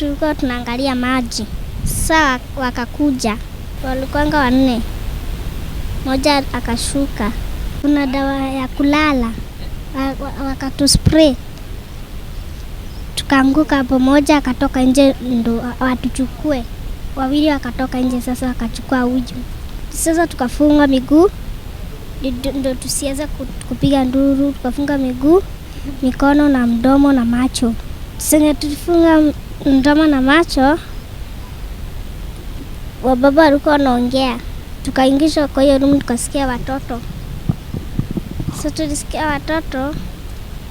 tulikuwa tunaangalia maji. Sasa wakakuja, walikuanga 4. Mmoja akashuka. Kuna dawa ya kulala. Wakatuspray. Tukaanguka hapo, mmoja akatoka nje ndo watuchukue. 2 wakatoka nje, sasa wakachukua uji. Sasa tukafunga miguu ndo tusiweze kupiga nduru, tukafunga miguu, mikono na mdomo na macho. Sasa tulifunga mdomo na macho, wababa walikuwa wanaongea. Tukaingishwa kwa hiyo room, tukasikia watoto. Sasa tulisikia watoto,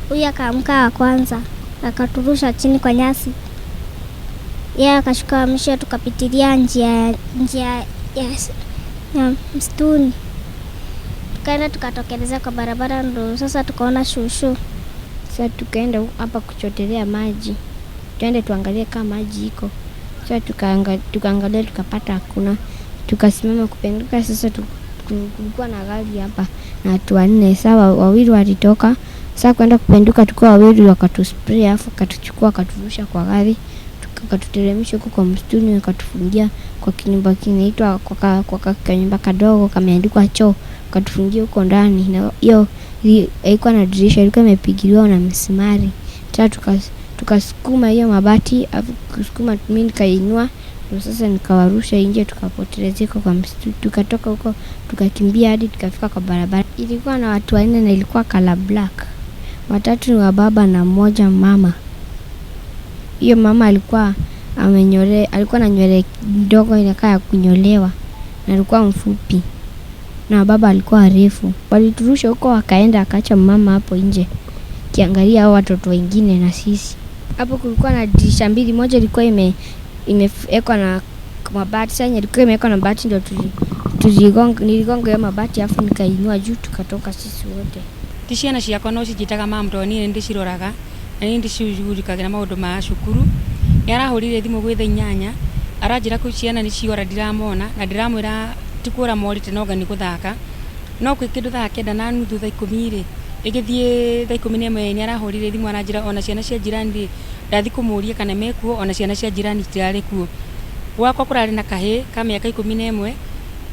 huyu akaamka wa kwanza, akaturusha chini kwa nyasi. Yeye akashuka mwisho, tukapitilia njia ya msituni. Tukaenda tukatokeleza kwa barabara, ndo sasa tukaona shushu. Sasa tukaenda hapa kuchotelea maji. Tuende tuangalie kama maji iko. Sasa tukaangalia tukapata hakuna. Tukasimama kupenduka. Sasa kulikuwa na gari hapa na watu 4. Sasa 2 walitoka. Sasa kwenda kupenduka tukao 2 wakatuspray, afu katuchukua akaturusha kwa gari. Tukatuteremsha huko kwa msituni, wakatufungia kwa kinyumba kinaitwa kwa kanyumba kadogo kameandikwa choo. Katufungia huko ndani, na hiyo haikuwa na dirisha, ilikuwa imepigiliwa na misumari. Tukasukuma hiyo mabati, kusukuma mimi nikainua, na sasa nikawarusha nje, tukapotelezeka kwa msitu. Tukatoka huko tukakimbia hadi tukafika kwa barabara. Ilikuwa na watu 4 na ilikuwa color black. 3 ni wa baba na 1 mama. Hiyo mama alikuwa na nywele ndogo inakaa ya kunyolewa, na alikuwa mfupi. Na baba alikuwa refu. Waliturusha huko, wakaenda akaacha mama hapo nje kiangalia hao watoto wengine na sisi. Hapo kulikuwa na dirisha 2, moja ilikuwa imewekwa na mabati, sasa ilikuwa imewekwa na mabati, ndio niligonga hiyo mabati afu nikainua juu, tukatoka sisi wote. Tishana ciakwa no cigitaga mamto ni ndiciroraga na ni ndicujurikagira maundu ma cukuru. Yarahurire thimu gwitha 8, aranjira ku ciana ni ciora ndiramona, na ndiramwira tikura morite noga ni guthaka. No kwi kindu thaa 9:30 thaa 10 ri igithie thaa 11 ni arahurire thimu aranjira ona ciana cia jirani ndathi kumuria kana mekuo, ona ciana cia jirani tirari kuo. Gwakwa kurari na kahe ka miaka 11,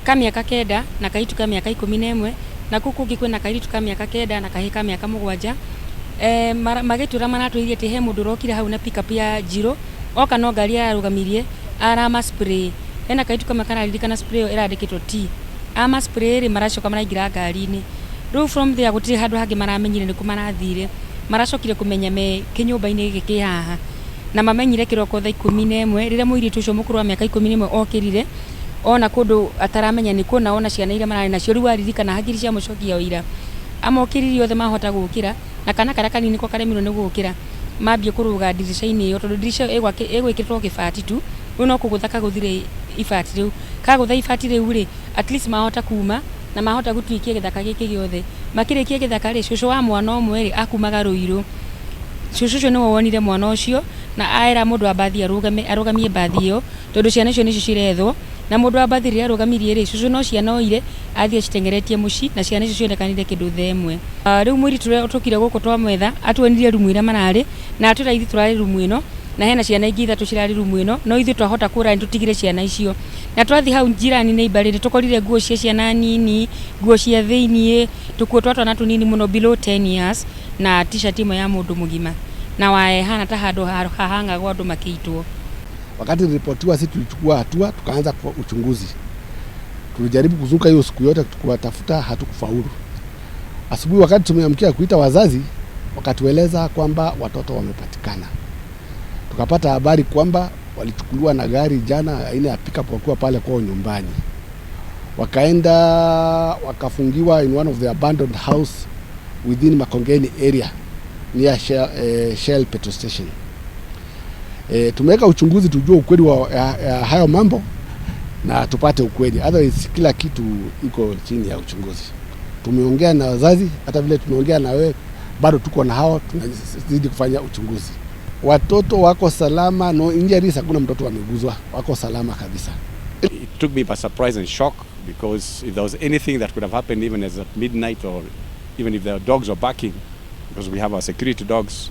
ka miaka 9 na kaitu ka miaka 11, na kuku gikwena kairitu ka miaka 9 na kahe ka miaka 7. Magitura manatwirie ti he mundu rokire hau na pick up ya jiro, oka no ngari arugamirie arama spray. Ena kaitu kama kana spray irandikitwo T. Ama spray ri maracoka maraingira ngari-ini. Riu from there gutire handu hangi maramenyire ni kumarathire. Maracokire kumenya me kinyumba-ini giki haha. Na mamenyire kiroko thaa 11 rire muiritu ucio mukuru wa miaka 11 okirire. Ona kundu ataramenya ni kuna ona ciana ira marari nacio, riu aririkana hakiri cia mucokia oira. Amokiriri othe mahota gukira, na kana kanini ko karemirwo ni gukira. Mambie kuruga dirisha-ini iyo, tondu dirisha egwikirwo kibati tu. Uno kuguthaka guthire ibati riu. Kagutha ibati riu ri, at least mahota kuma na mahota gutwikia githaka giki giothe. Makirikia githaka ri, cucu wa mwana umwe ri akumaga Ruiru. Cucu cio ni wonire mwana ucio na aira mundu wa bathi arugamie bathi iyo, tondu ciana icio nicio cirethwo. Na mundu wa bathi ri arugamirie ri, cucu no ciana oire athie citengeretie muci, na ciana icio cionekanire kindu themwe. Riu mwiri tukire guku twamwetha, atuonirie rumu ira marari, na atwira turari rumu ino, na hena ciana ingi 3 cirari rumu ino, no ithu twahota kura ni tutigire ciana icio. Na twathi hau njirani neighbor ni tukorire nguo cia ciana nini, nguo cia theinie, tukuo twatwana tunini muno below 10 years, na t-shirt imwe ya mundu mugima. Na wae hana ta handu hahanga gwa andu makiitwo. Wakati nilipotiwa sisi tulichukua hatua, tukaanza kwa uchunguzi. Tulijaribu kuzunguka hiyo siku yote tukiwatafuta, hatukufaulu. Asubuhi wakati tumeamkia kuita wazazi, wakatueleza kwamba watoto wamepatikana. Tukapata habari kwamba walichukuliwa na gari jana aina ya pickup wakiwa pale kwao nyumbani. Wakaenda wakafungiwa in one of the abandoned house within Makongeni area near Shell petrol station. Tumeweka uchunguzi tujue ukweli wa hayo mambo na tupate ukweli. Otherwise kila kitu iko chini ya uchunguzi. Tumeongea na wazazi, hata vile tumeongea na wewe, bado tuko na hao, tunazidi kufanya uchunguzi. Watoto wako salama, no injuries, hakuna mtoto ameguzwa, wako salama kabisa. It took me by surprise and shock, because if there was anything that could have happened even as at midnight, or even if the dogs were barking, because we have our security dogs,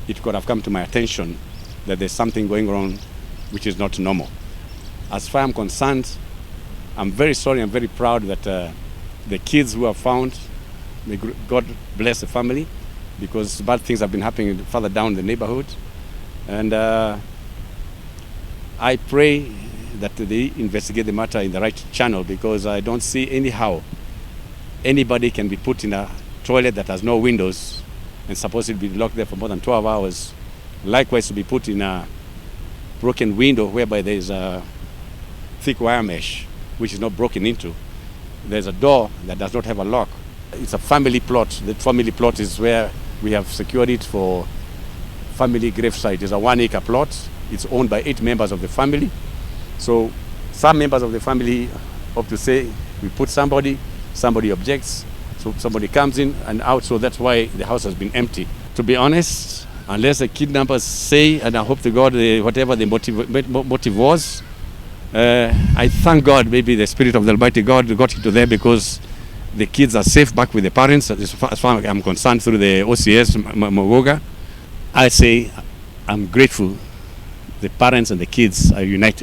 it could have come to my attention that there's something going which is not normal. As far as I'm concerned, I'm very sorry, I'm very proud that the kids who are found, may God bless the family, because bad things have been happening further down the neighborhood. And I pray that they investigate the matter in the right channel, because I don't see anyhow anybody can be put in a toilet that has no windows and supposedly be locked there for more than 12 hours. Likewise, to be put in a broken window whereby there is a thick wire mesh which is not broken into. There's a door that does not have a lock. It's a family plot. The family plot is where we have secured it for family gravesite. It's a 1 acre plot. It's owned by 8 members of the family. So some members of the family hope to say we put somebody objects, so somebody comes in and out, so that's why the house has been empty. To be honest, unless the kidnappers say, and I hope to God whatever the motive was, I thank God maybe the Spirit of the Almighty God got into there, because the kids are safe back with the parents as far as I'm concerned through the OCS Mogoga. I say I'm grateful the parents and the kids are united.